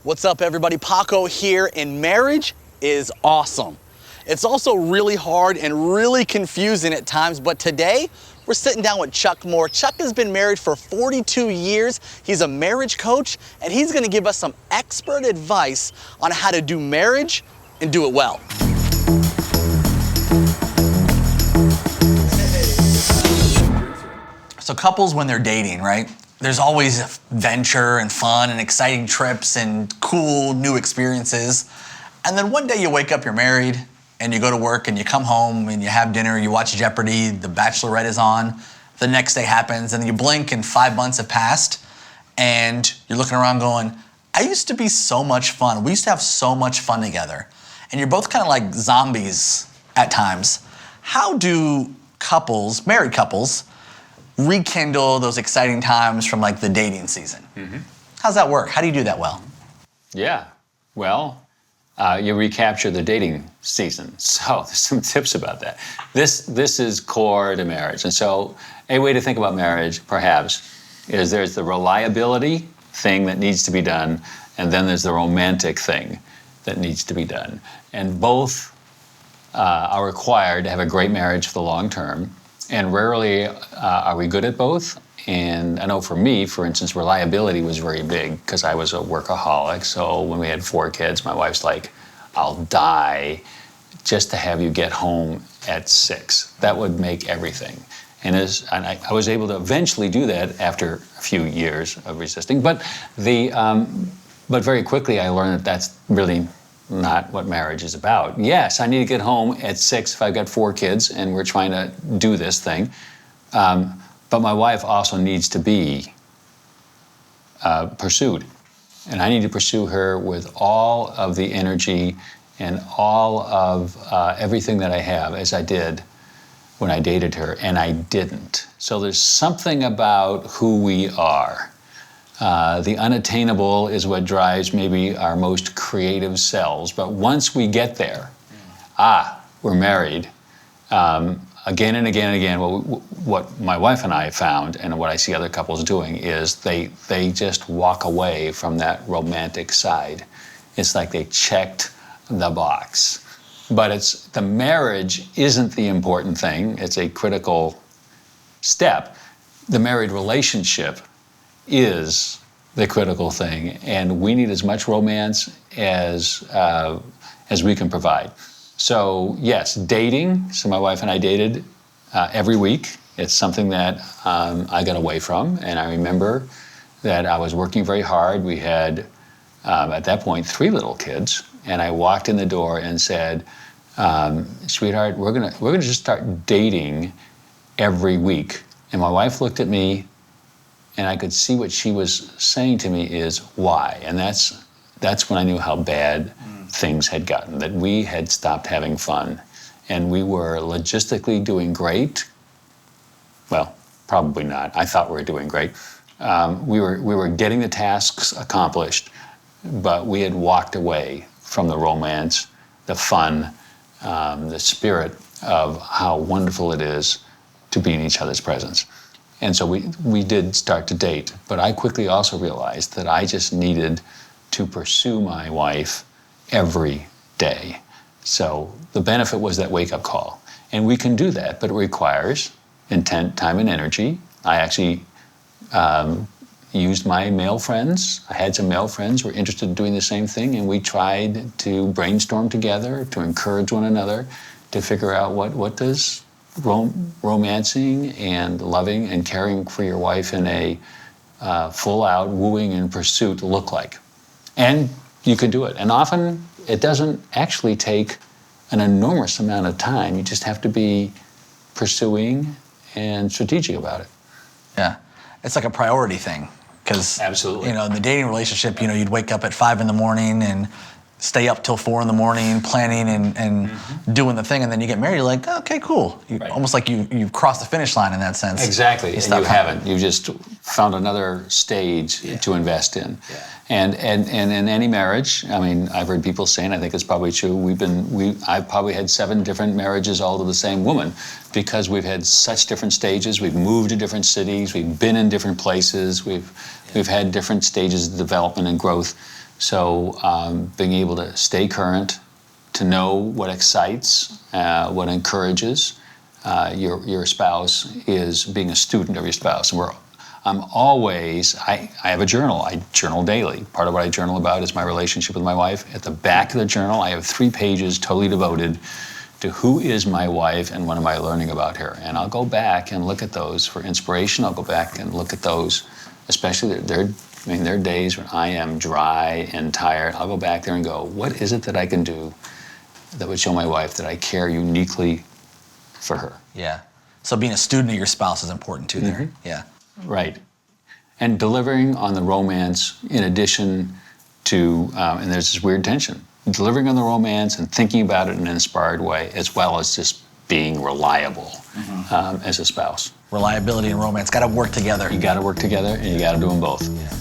What's up, everybody? Paco here, and marriage is awesome. It's also really hard and really confusing at times, but today we're sitting down with Chuck Moore. Chuck has been married for 42 years. He's a marriage coach, and he's gonna give us some expert advice on how to do marriage and do it well. So couples, when they're dating, right? There's always adventure and fun and exciting trips and cool new experiences. And then one day you wake up, you're married, and you go to work and you come home and you have dinner, you watch Jeopardy, The Bachelorette is on, the next day happens, and you blink and 5 months have passed, and you're looking around going, I used to be so much fun. We used to have so much fun together. And you're both kind of like zombies at times. How do couples, married couples, rekindle those exciting times from like the dating season? How's that work? How do you do that well? Yeah, well, you recapture the dating season. So there's some tips about that. This is core to marriage. And so a way to think about marriage, perhaps, is there's the reliability thing that needs to be done, and then there's the romantic thing that needs to be done. And both are required to have a great marriage for the long term. And rarely are we good at both. And I know for me, for instance, reliability was very big because I was a workaholic. So when we had 4 kids, my wife's like, I'll die just to have you get home at 6. That would make everything. And I was able to eventually do that after a few years of resisting. But very quickly I learned that that's really not what marriage is about. Yes, I need to get home at 6 if I've got 4 kids and we're trying to do this thing. But my wife also needs to be pursued. And I need to pursue her with all of the energy and all of everything that I have, as I did when I dated her, and I didn't. So there's something about who we are. The unattainable is what drives maybe our most creative selves. But once we get there, we're married. Again and again and again, what my wife and I found, and what I see other couples doing, is they just walk away from that romantic side. It's like they checked the box. But the marriage isn't the important thing. It's a critical step. The married relationship is the critical thing, and we need as much romance as we can provide. So yes, dating. So my wife and I dated every week. It's something that I got away from, and I remember that I was working very hard. We had at that point 3 little kids, and I walked in the door and said, "Sweetheart, we're gonna just start dating every week." And my wife looked at me, and I could see what she was saying to me is, why? And that's when I knew how bad things had gotten, that we had stopped having fun. And we were logistically doing great. Well, probably not. I thought we were doing great. We were getting the tasks accomplished, but we had walked away from the romance, the fun, the spirit of how wonderful it is to be in each other's presence. And so we did start to date, but I quickly also realized that I just needed to pursue my wife every day. So the benefit was that wake-up call. And we can do that, but it requires intent, time, and energy. I actually used my male friends. I had some male friends who were interested in doing the same thing, and we tried to brainstorm together, to encourage one another, to figure out what does romancing and loving and caring for your wife in a full-out wooing and pursuit look like. And you can do it. And often it doesn't actually take an enormous amount of time. You just have to be pursuing and strategic about it. Yeah, it's like a priority thing. Because, absolutely, in the dating relationship, you'd wake up at 5 in the morning and stay up till 4 in the morning planning and doing the thing, and then you get married, you're like, okay, cool. Right. Almost like you've crossed the finish line in that sense. Exactly, and you haven't. You just found another stage to invest in. Yeah. And in any marriage, I mean, I've heard people saying, I think it's probably true, I've probably had 7 different marriages all to the same woman, because we've had such different stages. We've moved to different cities, we've been in different places, we've had different stages of development and growth. So being able to stay current, to know what excites, what encourages your spouse is being a student of your spouse. And I have a journal. I journal daily. Part of what I journal about is my relationship with my wife. At the back of the journal, I have 3 pages totally devoted to who is my wife and what am I learning about her. And I'll go back and look at those for inspiration. I'll go back and look at those, especially there are days when I am dry and tired. I'll go back there and go, what is it that I can do that would show my wife that I care uniquely for her? Yeah. So being a student of your spouse is important too there. Yeah. Right. And delivering on the romance in addition to, and there's this weird tension, delivering on the romance and thinking about it in an inspired way, as well as just being reliable as a spouse. Reliability and romance got to work together. You got to work together, and you got to do them both. Yeah.